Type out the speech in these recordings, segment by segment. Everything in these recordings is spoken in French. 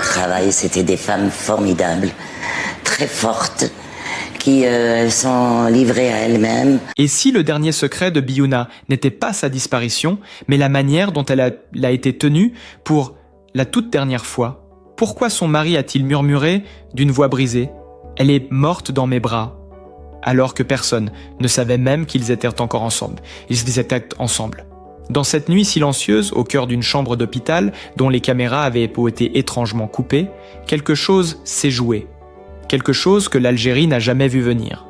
travail. C'était des femmes formidables, très fortes, qui sont livrées à elles-mêmes. Et si le dernier secret de Biouna n'était pas sa disparition, mais la manière dont elle a été tenue pour la toute dernière fois, pourquoi son mari a-t-il murmuré d'une voix brisée « Elle est morte dans mes bras », alors que personne ne savait même qu'ils étaient encore ensemble. Ils étaient ensemble. Dans cette nuit silencieuse, au cœur d'une chambre d'hôpital, dont les caméras avaient été étrangement coupées, quelque chose s'est joué. Quelque chose que l'Algérie n'a jamais vu venir.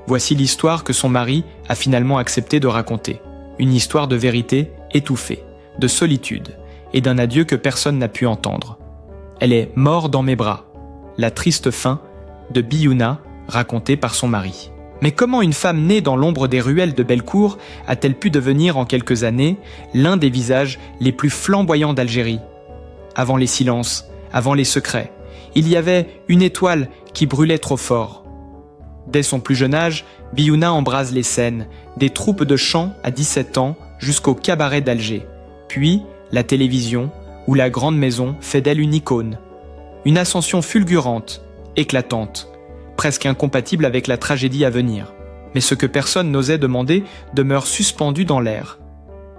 Voici l'histoire que son mari a finalement accepté de raconter. Une histoire de vérité étouffée, de solitude, et d'un adieu que personne n'a pu entendre. Elle est morte dans mes bras. La triste fin de Biouna, racontée par son mari. Mais comment une femme née dans l'ombre des ruelles de Bellecour a-t-elle pu devenir en quelques années l'un des visages les plus flamboyants d'Algérie? Avant les silences, avant les secrets, il y avait une étoile qui brûlait trop fort. Dès son plus jeune âge, Biouna embrase les scènes, des troupes de chant à 17 ans jusqu'au cabaret d'Alger, puis la télévision où la grande maison fait d'elle une icône. Une ascension fulgurante, éclatante, presque incompatible avec la tragédie à venir. Mais ce que personne n'osait demander demeure suspendu dans l'air.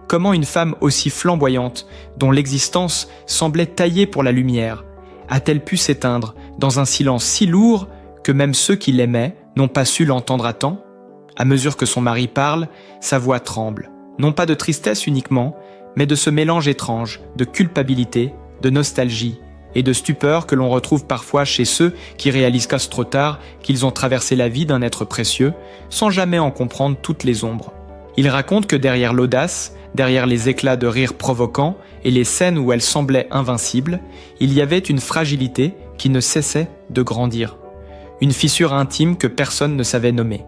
Comment une femme aussi flamboyante, dont l'existence semblait taillée pour la lumière, a-t-elle pu s'éteindre dans un silence si lourd que même ceux qui l'aimaient n'ont pas su l'entendre à temps? À mesure que son mari parle, sa voix tremble, non pas de tristesse uniquement, mais de ce mélange étrange de culpabilité, de nostalgie et de stupeur que l'on retrouve parfois chez ceux qui réalisent qu'à trop tard qu'ils ont traversé la vie d'un être précieux, sans jamais en comprendre toutes les ombres. Il raconte que derrière l'audace, derrière les éclats de rire provoquants et les scènes où elle semblait invincible, il y avait une fragilité qui ne cessait de grandir. Une fissure intime que personne ne savait nommer.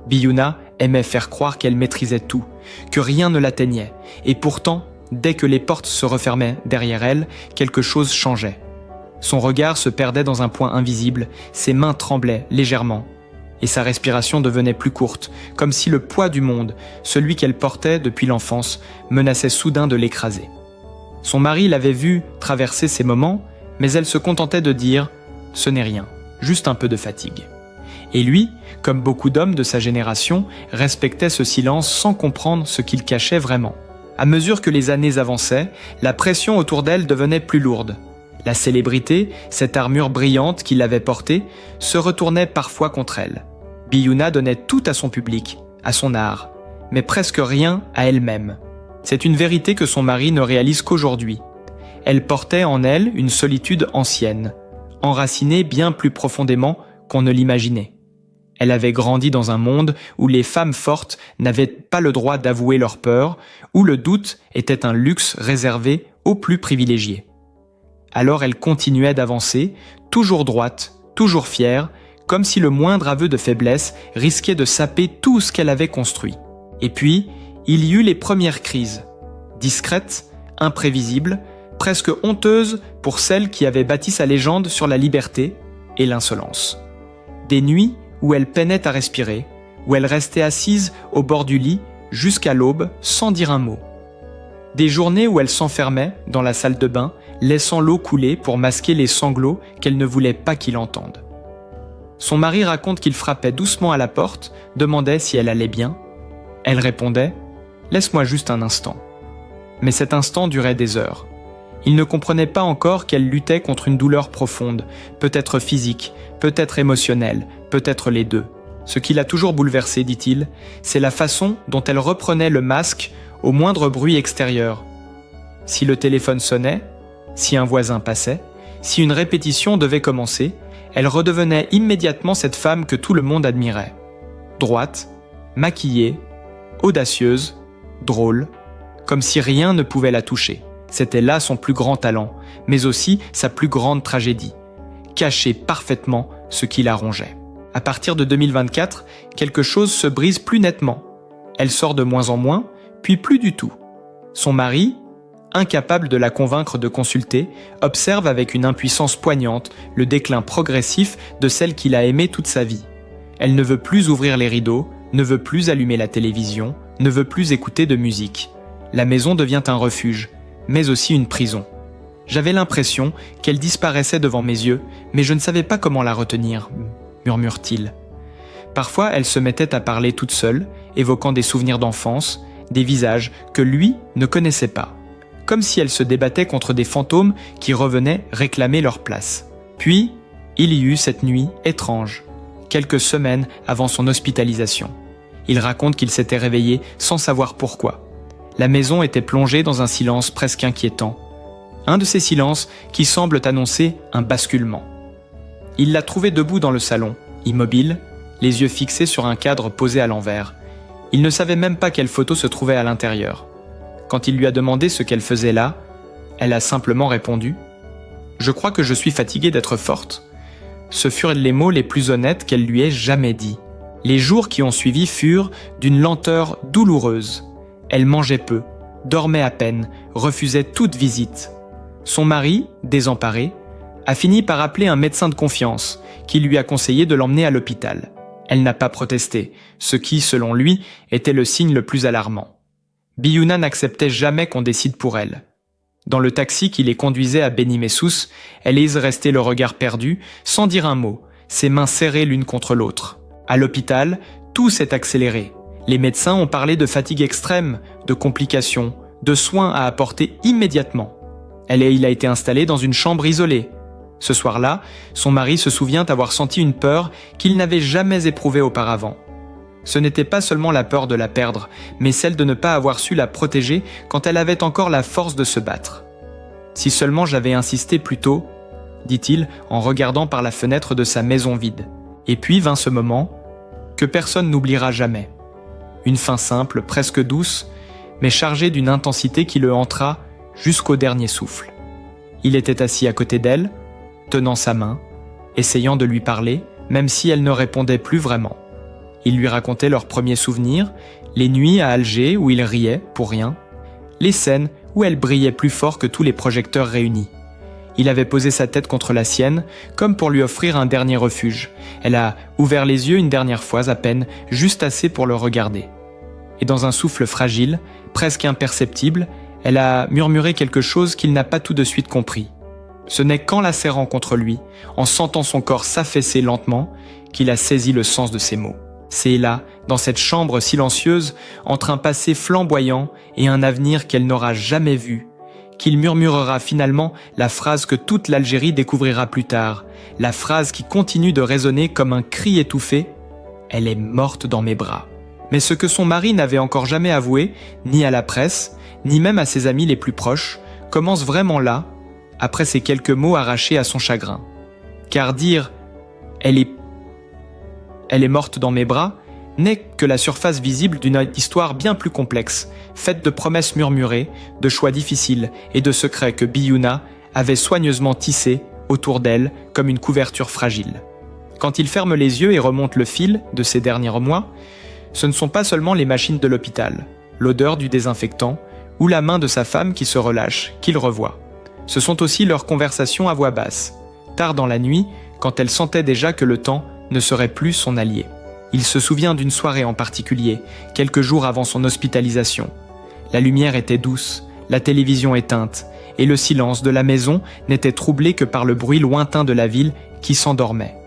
Biouna aimait faire croire qu'elle maîtrisait tout, que rien ne l'atteignait, et pourtant, dès que les portes se refermaient derrière elle, quelque chose changeait. Son regard se perdait dans un point invisible, ses mains tremblaient légèrement, et sa respiration devenait plus courte, comme si le poids du monde, celui qu'elle portait depuis l'enfance, menaçait soudain de l'écraser. Son mari l'avait vue traverser ces moments, mais elle se contentait de dire « ce n'est rien, juste un peu de fatigue ». Et lui, comme beaucoup d'hommes de sa génération, respectait ce silence sans comprendre ce qu'il cachait vraiment. À mesure que les années avançaient, la pression autour d'elle devenait plus lourde. La célébrité, cette armure brillante qu'il avait portée, se retournait parfois contre elle. Biouna donnait tout à son public, à son art, mais presque rien à elle-même. C'est une vérité que son mari ne réalise qu'aujourd'hui. Elle portait en elle une solitude ancienne, enracinée bien plus profondément qu'on ne l'imaginait. Elle avait grandi dans un monde où les femmes fortes n'avaient pas le droit d'avouer leur peur, où le doute était un luxe réservé aux plus privilégiés. Alors elle continuait d'avancer, toujours droite, toujours fière, comme si le moindre aveu de faiblesse risquait de saper tout ce qu'elle avait construit. Et puis, il y eut les premières crises, discrètes, imprévisibles, presque honteuses pour celle qui avait bâti sa légende sur la liberté et l'insolence. Des nuits où elle peinait à respirer, où elle restait assise au bord du lit jusqu'à l'aube sans dire un mot. Des journées où elle s'enfermait dans la salle de bain, laissant l'eau couler pour masquer les sanglots qu'elle ne voulait pas qu'il entende. Son mari raconte qu'il frappait doucement à la porte, demandait si elle allait bien. Elle répondait « Laisse-moi juste un instant ». Mais cet instant durait des heures. Il ne comprenait pas encore qu'elle luttait contre une douleur profonde, peut-être physique, peut-être émotionnelle, peut-être les deux. Ce qui l'a toujours bouleversée, dit-il, c'est la façon dont elle reprenait le masque au moindre bruit extérieur. Si le téléphone sonnait, si un voisin passait, si une répétition devait commencer, elle redevenait immédiatement cette femme que tout le monde admirait. Droite, maquillée, audacieuse, drôle, comme si rien ne pouvait la toucher. C'était là son plus grand talent, mais aussi sa plus grande tragédie. Cacher parfaitement ce qui la rongeait. À partir de 2024, quelque chose se brise plus nettement. Elle sort de moins en moins, puis plus du tout. Son mari, incapable de la convaincre de consulter, observe avec une impuissance poignante le déclin progressif de celle qu'il a aimée toute sa vie. Elle ne veut plus ouvrir les rideaux, ne veut plus allumer la télévision, ne veut plus écouter de musique. La maison devient un refuge, mais aussi une prison. J'avais l'impression qu'elle disparaissait devant mes yeux, mais je ne savais pas comment la retenir, murmure-t-il. Parfois, elle se mettait à parler toute seule, évoquant des souvenirs d'enfance, des visages que lui ne connaissait pas, comme si elle se débattait contre des fantômes qui revenaient réclamer leur place. Puis, il y eut cette nuit étrange, quelques semaines avant son hospitalisation. Il raconte qu'il s'était réveillé sans savoir pourquoi. La maison était plongée dans un silence presque inquiétant. Un de ces silences qui semblent annoncer un basculement. Il l'a trouvée debout dans le salon, immobile, les yeux fixés sur un cadre posé à l'envers. Il ne savait même pas quelle photo se trouvait à l'intérieur. Quand il lui a demandé ce qu'elle faisait là, elle a simplement répondu « Je crois que je suis fatiguée d'être forte ». Ce furent les mots les plus honnêtes qu'elle lui ait jamais dits. Les jours qui ont suivi furent d'une lenteur douloureuse. Elle mangeait peu, dormait à peine, refusait toute visite. Son mari, désemparé, a fini par appeler un médecin de confiance qui lui a conseillé de l'emmener à l'hôpital. Elle n'a pas protesté, ce qui, selon lui, était le signe le plus alarmant. Biouna n'acceptait jamais qu'on décide pour elle. Dans le taxi qui les conduisait à Beni Messous, elle est restée le regard perdu, sans dire un mot, ses mains serrées l'une contre l'autre. À l'hôpital, tout s'est accéléré. Les médecins ont parlé de fatigue extrême, de complications, de soins à apporter immédiatement. Il a été installé dans une chambre isolée. Ce soir-là, son mari se souvient avoir senti une peur qu'il n'avait jamais éprouvée auparavant. Ce n'était pas seulement la peur de la perdre, mais celle de ne pas avoir su la protéger quand elle avait encore la force de se battre. « Si seulement j'avais insisté plus tôt », dit-il en regardant par la fenêtre de sa maison vide. Et puis vint ce moment que personne n'oubliera jamais. Une fin simple, presque douce, mais chargée d'une intensité qui le hantera jusqu'au dernier souffle. Il était assis à côté d'elle, tenant sa main, essayant de lui parler, même si elle ne répondait plus vraiment. Il lui racontait leurs premiers souvenirs, les nuits à Alger où il riait pour rien, les scènes où elle brillait plus fort que tous les projecteurs réunis. Il avait posé sa tête contre la sienne, comme pour lui offrir un dernier refuge. Elle a ouvert les yeux une dernière fois à peine, juste assez pour le regarder. Et dans un souffle fragile, presque imperceptible, elle a murmuré quelque chose qu'il n'a pas tout de suite compris. Ce n'est qu'en la serrant contre lui, en sentant son corps s'affaisser lentement, qu'il a saisi le sens de ses mots. C'est là, dans cette chambre silencieuse, entre un passé flamboyant et un avenir qu'elle n'aura jamais vu, qu'il murmurera finalement la phrase que toute l'Algérie découvrira plus tard, la phrase qui continue de résonner comme un cri étouffé « Elle est morte dans mes bras ». Mais ce que son mari n'avait encore jamais avoué, ni à la presse, ni même à ses amis les plus proches, commence vraiment là, après ces quelques mots arrachés à son chagrin. Car dire « Elle est morte dans mes bras » n'est que la surface visible d'une histoire bien plus complexe, faite de promesses murmurées, de choix difficiles et de secrets que Biouna avait soigneusement tissés autour d'elle comme une couverture fragile. Quand il ferme les yeux et remonte le fil de ces derniers mois, ce ne sont pas seulement les machines de l'hôpital, l'odeur du désinfectant ou la main de sa femme qui se relâche, qu'il revoit. Ce sont aussi leurs conversations à voix basse, tard dans la nuit, quand elle sentait déjà que le temps ne serait plus son allié. Il se souvient d'une soirée en particulier, quelques jours avant son hospitalisation. La lumière était douce, la télévision éteinte, et le silence de la maison n'était troublé que par le bruit lointain de la ville qui s'endormait.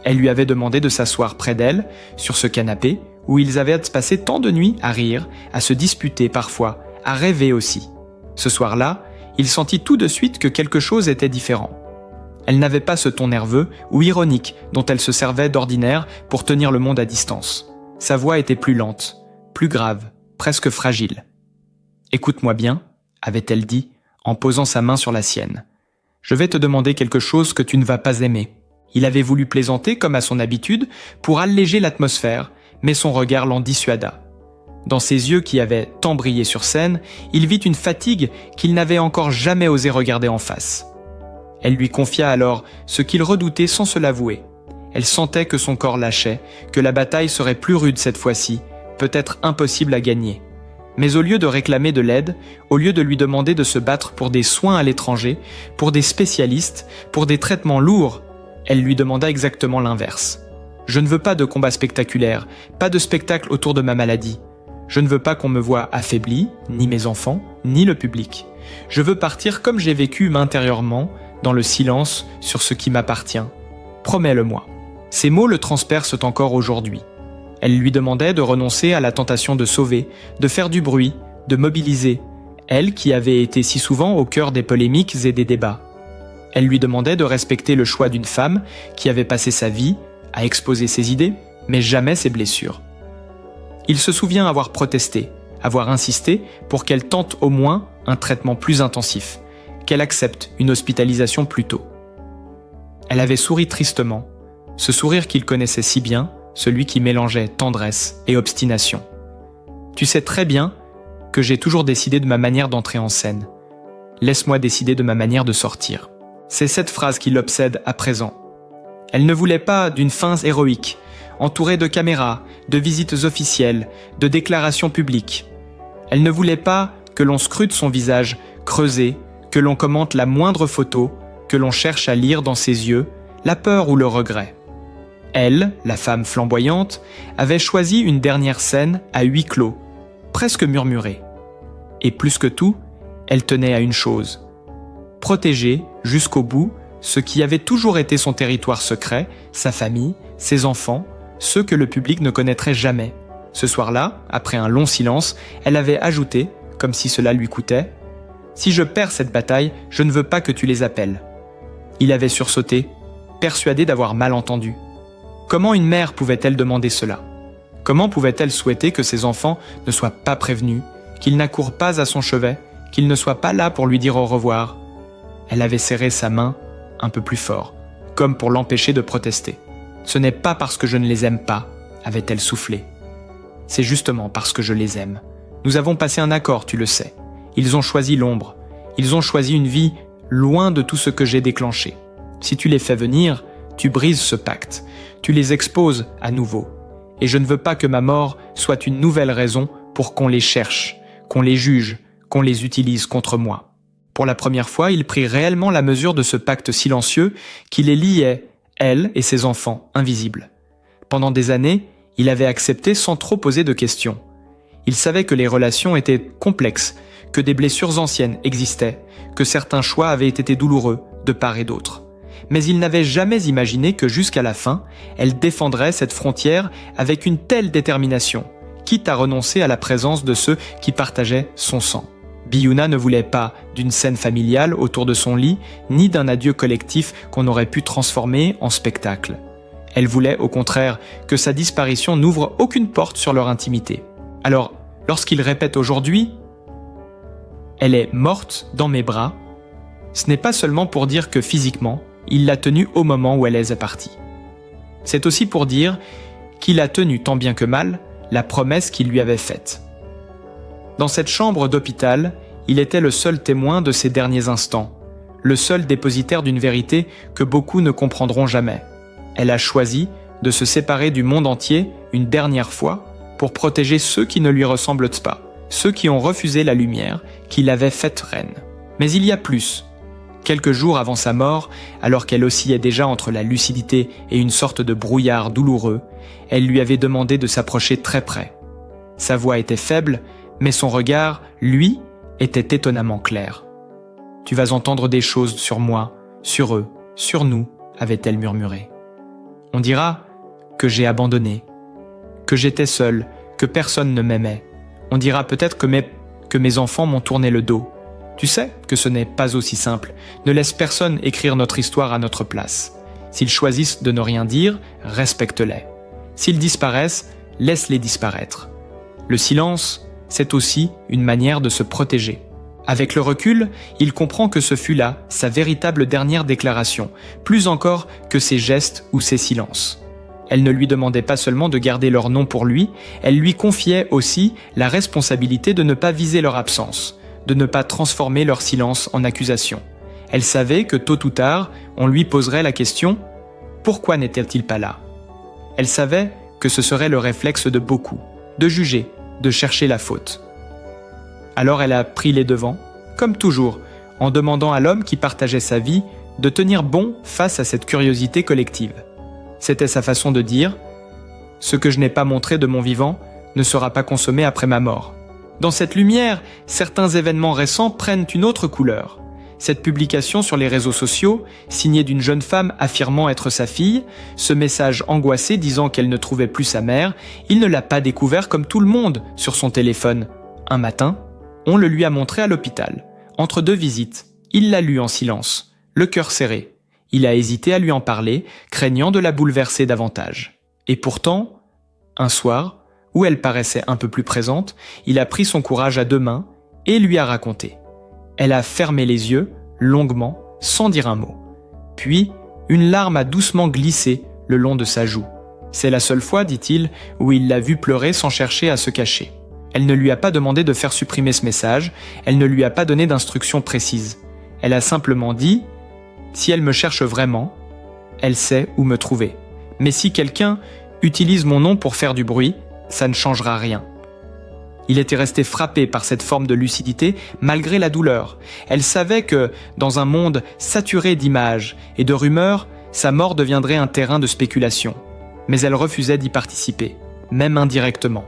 Elle lui avait demandé de s'asseoir près d'elle, sur ce canapé, où ils avaient passé tant de nuits à rire, à se disputer parfois, à rêver aussi. Ce soir-là, il sentit tout de suite que quelque chose était différent. Elle n'avait pas ce ton nerveux ou ironique dont elle se servait d'ordinaire pour tenir le monde à distance. Sa voix était plus lente, plus grave, presque fragile. « Écoute-moi bien », avait-elle dit, en posant sa main sur la sienne. « Je vais te demander quelque chose que tu ne vas pas aimer. » Il avait voulu plaisanter comme à son habitude pour alléger l'atmosphère, mais son regard l'en dissuada. Dans ses yeux qui avaient tant brillé sur scène, il vit une fatigue qu'il n'avait encore jamais osé regarder en face. Elle lui confia alors ce qu'il redoutait sans se l'avouer. Elle sentait que son corps lâchait, que la bataille serait plus rude cette fois-ci, peut-être impossible à gagner. Mais au lieu de réclamer de l'aide, au lieu de lui demander de se battre pour des soins à l'étranger, pour des spécialistes, pour des traitements lourds, elle lui demanda exactement l'inverse. « Je ne veux pas de combat spectaculaire, pas de spectacle autour de ma maladie. Je ne veux pas qu'on me voie affaibli, ni mes enfants, ni le public. Je veux partir comme j'ai vécu intérieurement, dans le silence, sur ce qui m'appartient. Promets-le-moi. » Ces mots le transpercent encore aujourd'hui. Elle lui demandait de renoncer à la tentation de sauver, de faire du bruit, de mobiliser, elle qui avait été si souvent au cœur des polémiques et des débats. Elle lui demandait de respecter le choix d'une femme qui avait passé sa vie à exposer ses idées, mais jamais ses blessures. Il se souvient avoir protesté, avoir insisté pour qu'elle tente au moins un traitement plus intensif, qu'elle accepte une hospitalisation plus tôt. Elle avait souri tristement, ce sourire qu'il connaissait si bien, celui qui mélangeait tendresse et obstination. « Tu sais très bien que j'ai toujours décidé de ma manière d'entrer en scène. Laisse-moi décider de ma manière de sortir. » C'est cette phrase qui l'obsède à présent. Elle ne voulait pas d'une fin héroïque, entourée de caméras, de visites officielles, de déclarations publiques. Elle ne voulait pas que l'on scrute son visage creusé, que l'on commente la moindre photo, que l'on cherche à lire dans ses yeux la peur ou le regret. Elle, la femme flamboyante, avait choisi une dernière scène à huis clos, presque murmurée. Et plus que tout, elle tenait à une chose: protéger jusqu'au bout ce qui avait toujours été son territoire secret, sa famille, ses enfants, ceux que le public ne connaîtrait jamais. Ce soir-là, après un long silence, elle avait ajouté, comme si cela lui coûtait: « Si je perds cette bataille, je ne veux pas que tu les appelles. » Il avait sursauté, persuadé d'avoir mal entendu. Comment une mère pouvait-elle demander cela? Comment pouvait-elle souhaiter que ses enfants ne soient pas prévenus, qu'ils n'accourent pas à son chevet, qu'ils ne soient pas là pour lui dire au revoir? Elle avait serré sa main un peu plus fort, comme pour l'empêcher de protester. « Ce n'est pas parce que je ne les aime pas, » avait-elle soufflé. « C'est justement parce que je les aime. Nous avons passé un accord, tu le sais. Ils ont choisi l'ombre. Ils ont choisi une vie loin de tout ce que j'ai déclenché. Si tu les fais venir, tu brises ce pacte. Tu les exposes à nouveau. Et je ne veux pas que ma mort soit une nouvelle raison pour qu'on les cherche, qu'on les juge, qu'on les utilise contre moi. » Pour la première fois, il prit réellement la mesure de ce pacte silencieux qui les liait, elle et ses enfants, invisibles. Pendant des années, il avait accepté sans trop poser de questions. Il savait que les relations étaient complexes, que des blessures anciennes existaient, que certains choix avaient été douloureux de part et d'autre. Mais il n'avait jamais imaginé que jusqu'à la fin, elle défendrait cette frontière avec une telle détermination, quitte à renoncer à la présence de ceux qui partageaient son sang. Biyuna ne voulait pas d'une scène familiale autour de son lit, ni d'un adieu collectif qu'on aurait pu transformer en spectacle. Elle voulait, au contraire, que sa disparition n'ouvre aucune porte sur leur intimité. Alors, lorsqu'il répète aujourd'hui « Elle est morte dans mes bras », ce n'est pas seulement pour dire que physiquement, il l'a tenue au moment où elle est partie. C'est aussi pour dire qu'il a tenu tant bien que mal la promesse qu'il lui avait faite. Dans cette chambre d'hôpital, il était le seul témoin de ses derniers instants, le seul dépositaire d'une vérité que beaucoup ne comprendront jamais. Elle a choisi de se séparer du monde entier une dernière fois pour protéger ceux qui ne lui ressemblent pas, ceux qui ont refusé la lumière qui l'avait faite reine. Mais il y a plus. Quelques jours avant sa mort, alors qu'elle oscillait déjà entre la lucidité et une sorte de brouillard douloureux, elle lui avait demandé de s'approcher très près. Sa voix était faible, mais son regard, lui, était étonnamment clair. « Tu vas entendre des choses sur moi, sur eux, sur nous, » avait-elle murmuré. « On dira que j'ai abandonné, que j'étais seule, que personne ne m'aimait. On dira peut-être que mes enfants m'ont tourné le dos. Tu sais que ce n'est pas aussi simple. Ne laisse personne écrire notre histoire à notre place. S'ils choisissent de ne rien dire, respecte-les. S'ils disparaissent, laisse-les disparaître. Le silence, c'est aussi une manière de se protéger. » Avec le recul, il comprend que ce fut là sa véritable dernière déclaration, plus encore que ses gestes ou ses silences. Elle ne lui demandait pas seulement de garder leur nom pour lui, elle lui confiait aussi la responsabilité de ne pas viser leur absence, de ne pas transformer leur silence en accusation. Elle savait que tôt ou tard, on lui poserait la question « Pourquoi n'était-il pas là ?» Elle savait que ce serait le réflexe de beaucoup, de juger, de chercher la faute. Alors elle a pris les devants, comme toujours, en demandant à l'homme qui partageait sa vie de tenir bon face à cette curiosité collective. C'était sa façon de dire « Ce que je n'ai pas montré de mon vivant ne sera pas consommé après ma mort. Dans cette lumière, certains événements récents prennent une autre couleur. Cette publication sur les réseaux sociaux, signée d'une jeune femme affirmant être sa fille, ce message angoissé disant qu'elle ne trouvait plus sa mère, il ne l'a pas découvert comme tout le monde sur son téléphone. Un matin, on le lui a montré à l'hôpital. Entre deux visites, il l'a lu en silence, le cœur serré. Il a hésité à lui en parler, craignant de la bouleverser davantage. Et pourtant, un soir, où elle paraissait un peu plus présente, il a pris son courage à deux mains et lui a raconté. Elle a fermé les yeux, longuement, sans dire un mot. Puis, une larme a doucement glissé le long de sa joue. C'est la seule fois, dit-il, où il l'a vue pleurer sans chercher à se cacher. Elle ne lui a pas demandé de faire supprimer ce message, elle ne lui a pas donné d'instructions précises. Elle a simplement dit « Si elle me cherche vraiment, elle sait où me trouver. Mais si quelqu'un utilise mon nom pour faire du bruit, ça ne changera rien. » Il était resté frappé par cette forme de lucidité malgré la douleur. Elle savait que, dans un monde saturé d'images et de rumeurs, sa mort deviendrait un terrain de spéculation. Mais elle refusait d'y participer, même indirectement.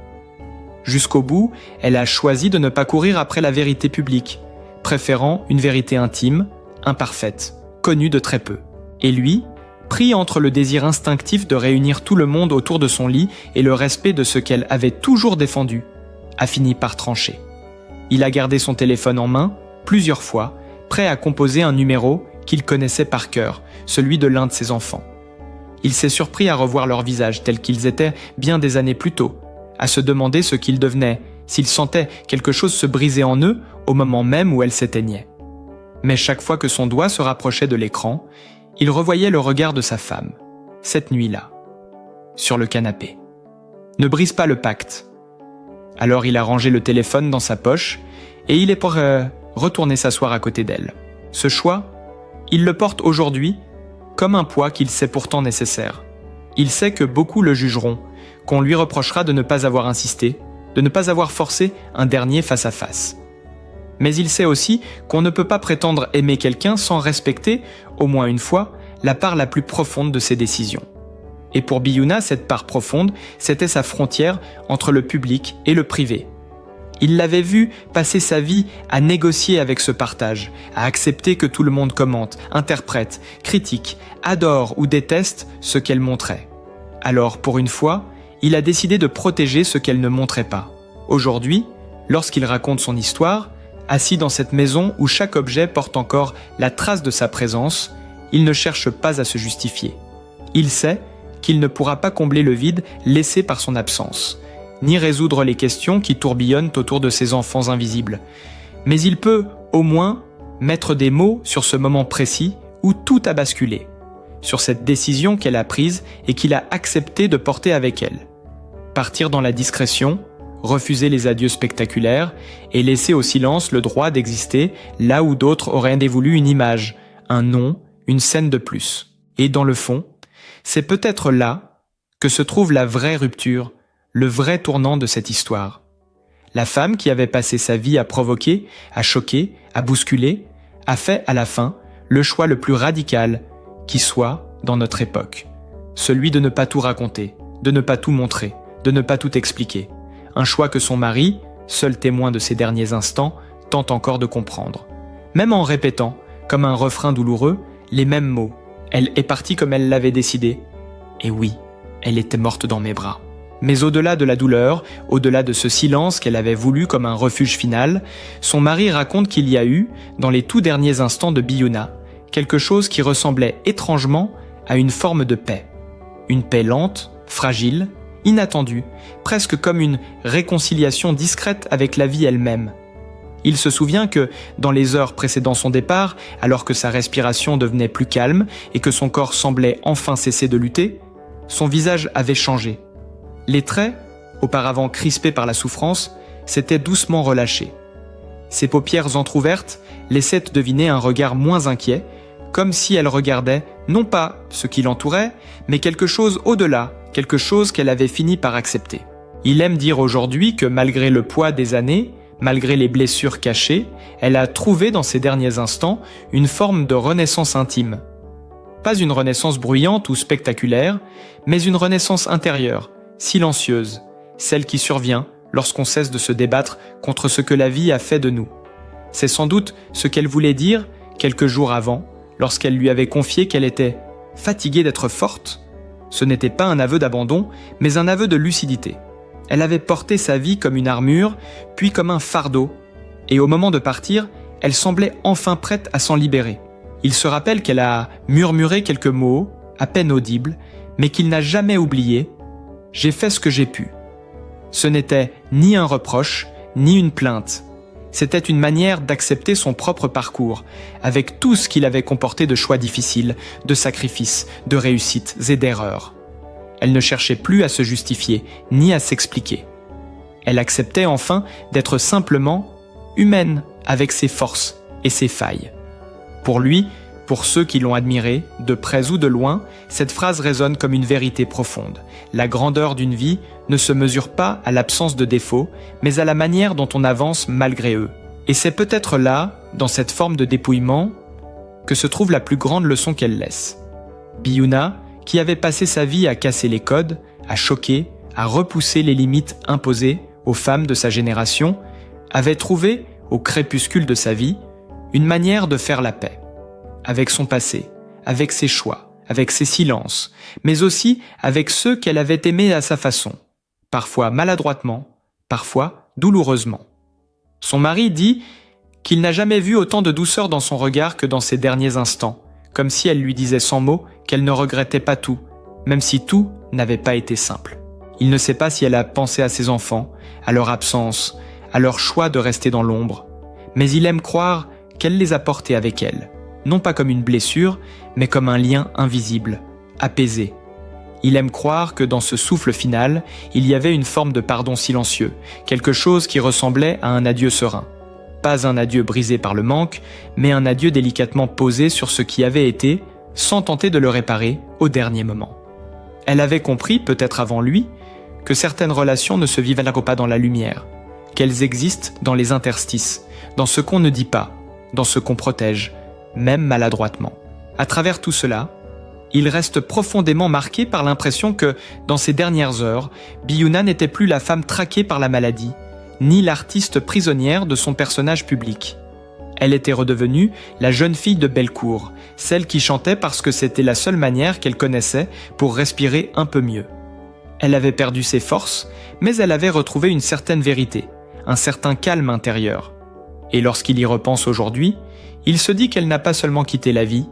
Jusqu'au bout, elle a choisi de ne pas courir après la vérité publique, préférant une vérité intime, imparfaite, connue de très peu. Et lui, pris entre le désir instinctif de réunir tout le monde autour de son lit et le respect de ce qu'elle avait toujours défendu, a fini par trancher. Il a gardé son téléphone en main, plusieurs fois, prêt à composer un numéro qu'il connaissait par cœur, celui de l'un de ses enfants. Il s'est surpris à revoir leurs visages tels qu'ils étaient bien des années plus tôt, à se demander ce qu'ils devenaient, s'il sentait quelque chose se briser en eux au moment même où elle s'éteignait. Mais chaque fois que son doigt se rapprochait de l'écran, il revoyait le regard de sa femme, cette nuit-là, sur le canapé. Ne brise pas le pacte. Alors il a rangé le téléphone dans sa poche et il est pour retourner s'asseoir à côté d'elle. Ce choix, il le porte aujourd'hui comme un poids qu'il sait pourtant nécessaire. Il sait que beaucoup le jugeront, qu'on lui reprochera de ne pas avoir insisté, de ne pas avoir forcé un dernier face-à-face. Mais il sait aussi qu'on ne peut pas prétendre aimer quelqu'un sans respecter, au moins une fois, la part la plus profonde de ses décisions. Et pour Biouna, cette part profonde, c'était sa frontière entre le public et le privé. Il l'avait vue passer sa vie à négocier avec ce partage, à accepter que tout le monde commente, interprète, critique, adore ou déteste ce qu'elle montrait. Alors, pour une fois, il a décidé de protéger ce qu'elle ne montrait pas. Aujourd'hui, lorsqu'il raconte son histoire, assis dans cette maison où chaque objet porte encore la trace de sa présence, il ne cherche pas à se justifier. Il sait qu'il ne pourra pas combler le vide laissé par son absence, ni résoudre les questions qui tourbillonnent autour de ses enfants invisibles. Mais il peut, au moins, mettre des mots sur ce moment précis où tout a basculé, sur cette décision qu'elle a prise et qu'il a accepté de porter avec elle. Partir dans la discrétion, refuser les adieux spectaculaires et laisser au silence le droit d'exister là où d'autres auraient dévolu une image, un nom, une scène de plus. Et dans le fond, c'est peut-être là que se trouve la vraie rupture, le vrai tournant de cette histoire. La femme qui avait passé sa vie à provoquer, à choquer, à bousculer, a fait à la fin le choix le plus radical qui soit dans notre époque. Celui de ne pas tout raconter, de ne pas tout montrer, de ne pas tout expliquer. Un choix que son mari, seul témoin de ses derniers instants, tente encore de comprendre. Même en répétant, comme un refrain douloureux, les mêmes mots. Elle est partie comme elle l'avait décidé. Et oui, elle était morte dans mes bras. Mais au-delà de la douleur, au-delà de ce silence qu'elle avait voulu comme un refuge final, son mari raconte qu'il y a eu, dans les tout derniers instants de Biouna, quelque chose qui ressemblait étrangement à une forme de paix. Une paix lente, fragile, inattendue, presque comme une réconciliation discrète avec la vie elle-même. Il se souvient que, dans les heures précédant son départ, alors que sa respiration devenait plus calme et que son corps semblait enfin cesser de lutter, son visage avait changé. Les traits, auparavant crispés par la souffrance, s'étaient doucement relâchés. Ses paupières entr'ouvertes laissaient deviner un regard moins inquiet, comme si elle regardait non pas ce qui l'entourait, mais quelque chose au-delà, quelque chose qu'elle avait fini par accepter. Il aime dire aujourd'hui que malgré le poids des années, malgré les blessures cachées, elle a trouvé dans ces derniers instants une forme de renaissance intime. Pas une renaissance bruyante ou spectaculaire, mais une renaissance intérieure, silencieuse, celle qui survient lorsqu'on cesse de se débattre contre ce que la vie a fait de nous. C'est sans doute ce qu'elle voulait dire quelques jours avant, lorsqu'elle lui avait confié qu'elle était fatiguée d'être forte. Ce n'était pas un aveu d'abandon, mais un aveu de lucidité. Elle avait porté sa vie comme une armure, puis comme un fardeau, et au moment de partir, elle semblait enfin prête à s'en libérer. Il se rappelle qu'elle a murmuré quelques mots, à peine audibles, mais qu'il n'a jamais oublié « J'ai fait ce que j'ai pu ». Ce n'était ni un reproche, ni une plainte. C'était une manière d'accepter son propre parcours, avec tout ce qu'il avait comporté de choix difficiles, de sacrifices, de réussites et d'erreurs. Elle ne cherchait plus à se justifier, ni à s'expliquer. Elle acceptait enfin d'être simplement humaine, avec ses forces et ses failles. Pour lui, pour ceux qui l'ont admirée, de près ou de loin, cette phrase résonne comme une vérité profonde. La grandeur d'une vie ne se mesure pas à l'absence de défauts, mais à la manière dont on avance malgré eux. Et c'est peut-être là, dans cette forme de dépouillement, que se trouve la plus grande leçon qu'elle laisse. Biouna, qui avait passé sa vie à casser les codes, à choquer, à repousser les limites imposées aux femmes de sa génération, avait trouvé, au crépuscule de sa vie, une manière de faire la paix. Avec son passé, avec ses choix, avec ses silences, mais aussi avec ceux qu'elle avait aimés à sa façon, parfois maladroitement, parfois douloureusement. Son mari dit qu'il n'a jamais vu autant de douceur dans son regard que dans ces derniers instants, comme si elle lui disait sans mots qu'elle ne regrettait pas tout, même si tout n'avait pas été simple. Il ne sait pas si elle a pensé à ses enfants, à leur absence, à leur choix de rester dans l'ombre, mais il aime croire qu'elle les a portés avec elle, non pas comme une blessure, mais comme un lien invisible, apaisé. Il aime croire que dans ce souffle final, il y avait une forme de pardon silencieux, quelque chose qui ressemblait à un adieu serein. Pas un adieu brisé par le manque, mais un adieu délicatement posé sur ce qui avait été, sans tenter de le réparer au dernier moment. Elle avait compris, peut-être avant lui, que certaines relations ne se vivent pas dans la lumière, qu'elles existent dans les interstices, dans ce qu'on ne dit pas, dans ce qu'on protège, même maladroitement. À travers tout cela, il reste profondément marqué par l'impression que, dans ces dernières heures, Biouna n'était plus la femme traquée par la maladie, ni l'artiste prisonnière de son personnage public. Elle était redevenue la jeune fille de Bellecour, celle qui chantait parce que c'était la seule manière qu'elle connaissait pour respirer un peu mieux. Elle avait perdu ses forces, mais elle avait retrouvé une certaine vérité, un certain calme intérieur. Et lorsqu'il y repense aujourd'hui, il se dit qu'elle n'a pas seulement quitté la vie,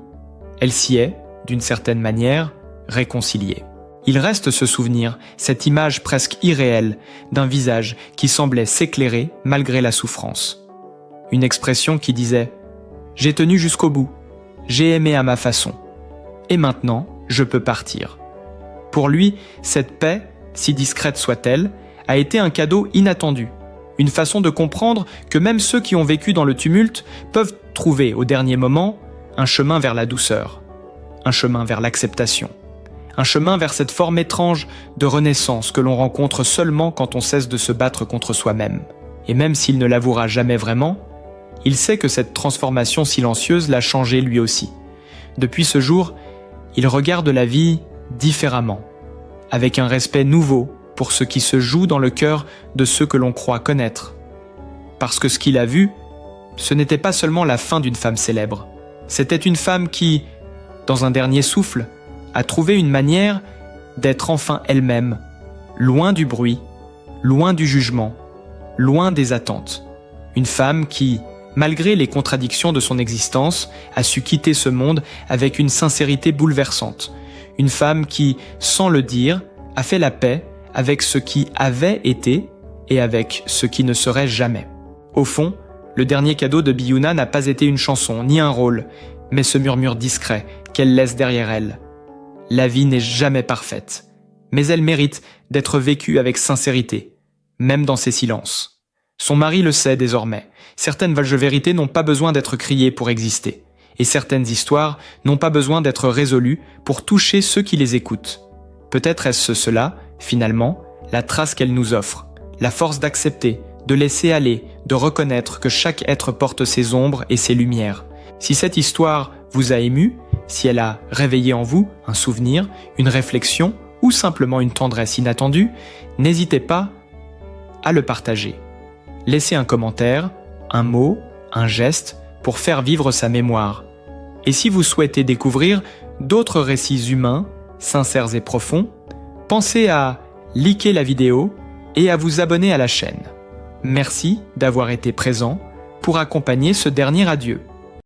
elle s'y est, d'une certaine manière, réconciliée. Il reste ce souvenir, cette image presque irréelle d'un visage qui semblait s'éclairer malgré la souffrance. Une expression qui disait « J'ai tenu jusqu'au bout, j'ai aimé à ma façon, et maintenant je peux partir ». Pour lui, cette paix, si discrète soit-elle, a été un cadeau inattendu, une façon de comprendre que même ceux qui ont vécu dans le tumulte peuvent trouver au dernier moment un chemin vers la douceur, un chemin vers l'acceptation, un chemin vers cette forme étrange de renaissance que l'on rencontre seulement quand on cesse de se battre contre soi-même. Et même s'il ne l'avouera jamais vraiment, il sait que cette transformation silencieuse l'a changé lui aussi. Depuis ce jour, il regarde la vie différemment, avec un respect nouveau pour ce qui se joue dans le cœur de ceux que l'on croit connaître. Parce que ce qu'il a vu, ce n'était pas seulement la fin d'une femme célèbre, c'était une femme qui, dans un dernier souffle, a trouvé une manière d'être enfin elle-même, loin du bruit, loin du jugement, loin des attentes. Une femme qui, malgré les contradictions de son existence, a su quitter ce monde avec une sincérité bouleversante. Une femme qui, sans le dire, a fait la paix avec ce qui avait été et avec ce qui ne serait jamais. Au fond, le dernier cadeau de Biouna n'a pas été une chanson, ni un rôle, mais ce murmure discret qu'elle laisse derrière elle. La vie n'est jamais parfaite, mais elle mérite d'être vécue avec sincérité, même dans ses silences. Son mari le sait désormais, certaines vérités n'ont pas besoin d'être criées pour exister, et certaines histoires n'ont pas besoin d'être résolues pour toucher ceux qui les écoutent. Peut-être est-ce cela, finalement, la trace qu'elle nous offre, la force d'accepter, de laisser aller, de reconnaître que chaque être porte ses ombres et ses lumières. Si cette histoire vous a ému, si elle a réveillé en vous un souvenir, une réflexion ou simplement une tendresse inattendue, n'hésitez pas à le partager. Laissez un commentaire, un mot, un geste pour faire vivre sa mémoire. Et si vous souhaitez découvrir d'autres récits humains, sincères et profonds, pensez à liker la vidéo et à vous abonner à la chaîne. Merci d'avoir été présent pour accompagner ce dernier adieu.